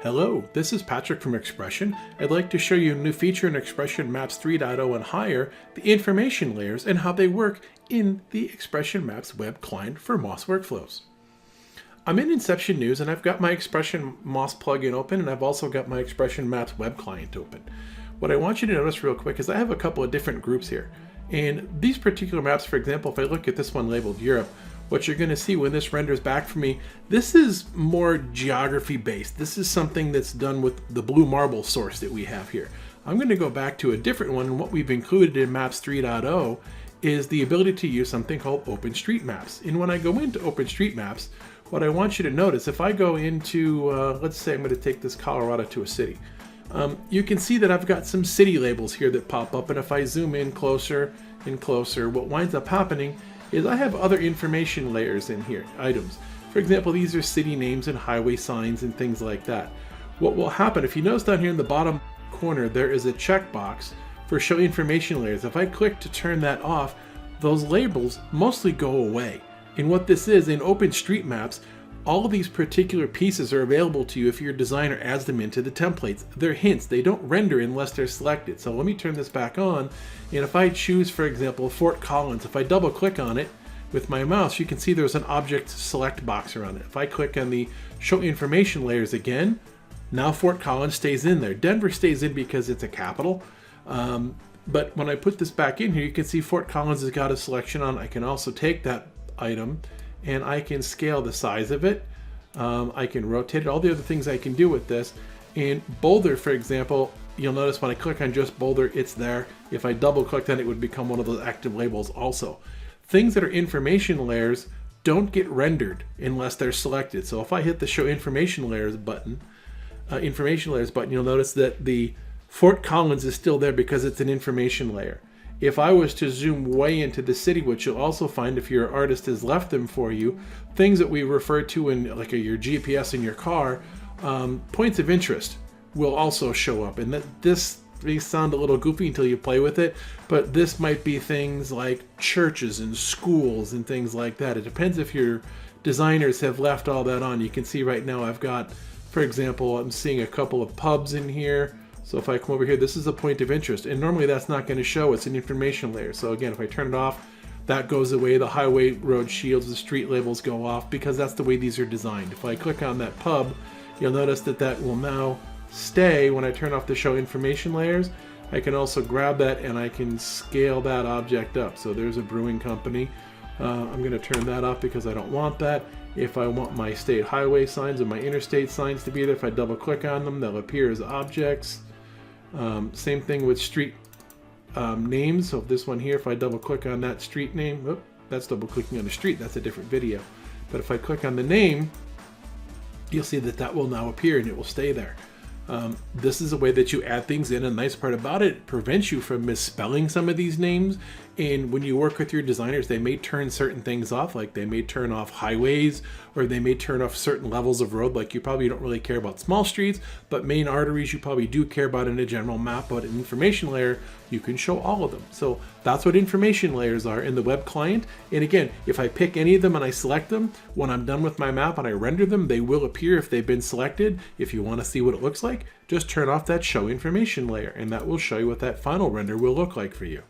Hello, this is Patrick from XPression. I'd like to show you a new feature in XPression Maps 3.0 and higher, the information layers and how they work in the XPression Maps web client for MOS workflows. I'm in Inception News and I've got my XPression MOS plugin open, and I've also got my XPression Maps web client open. What I want you to notice real quick is I have a couple of different groups here. And these particular maps, for example, if I look at this one labeled Europe, what you're going to see when this renders back for me, this is more geography based. This is something that's done with the blue marble source that we have here. I'm going to go back to a different one, and what we've included in Maps 3.0 is the ability to use something called OpenStreetMaps. And when I go into OpenStreetMaps, what I want you to notice, if I go into, let's say I'm going to take this Colorado to a city, you can see that I've got some city labels here that pop up, and if I zoom in closer and closer, what winds up happening is I have other information layers in here, items. For example, these are city names and highway signs and things like that. What will happen, if you notice down here in the bottom corner, there is a checkbox for show information layers. If I click to turn that off, those labels mostly go away. And what this is, in OpenStreetMaps, all of these particular pieces are available to you if your designer adds them into the templates. They're hints, they don't render unless they're selected. So let me turn this back on, and if I choose, for example, Fort Collins, if I double click on it with my mouse, you can see there's an object select box around it. If I click on the show information layers again, now Fort Collins stays in there. Denver stays in because it's a capital. But when I put this back in here, you can see Fort Collins has got a selection on. I can also take that item and I can scale the size of it. I can rotate it, all the other things I can do with this. And Boulder, for example, you'll notice when I click on just Boulder, it's there. If I double click on it, it would become one of those active labels also. Things that are information layers don't get rendered unless they're selected. So if I hit the show information layers button, you'll notice that the Fort Collins is still there because it's an information layer. If I was to zoom way into the city, which you'll also find if your artist has left them for you, things that we refer to in like your GPS in your car, points of interest will also show up. And this may sound a little goofy until you play with it, but this might be things like churches and schools and things like that. It depends if your designers have left all that on. You can see right now I've got, for example, I'm seeing a couple of pubs in here. So if I come over here, this is a point of interest, and normally that's not going to show, it's an information layer. So again, if I turn it off, that goes away. The highway road shields, the street labels go off because that's the way these are designed. If I click on that pub, you'll notice that that will now stay when I turn off the show information layers. I can also grab that and I can scale that object up. So there's a brewing company. I'm going to turn that off because I don't want that. If I want my state highway signs and my interstate signs to be there, if I double click on them, they'll appear as objects. Same thing with street names. So this one here, if I double click on that street name, that's double clicking on the street, that's a different video. But if I click on the name, you'll see that that will now appear and it will stay there. This is a way that you add things in. A nice part about it prevents you from misspelling some of these names. And when you work with your designers, they may turn certain things off, like they may turn off highways, or they may turn off certain levels of road. Like you probably don't really care about small streets, but main arteries you probably do care about in a general map. But an information layer, you can show all of them. So that's what information layers are in the web client. And again, if I pick any of them and I select them, when I'm done with my map and I render them, they will appear if they've been selected. If you want to see what it looks like, just turn off that show information layer, and that will show you what that final render will look like for you.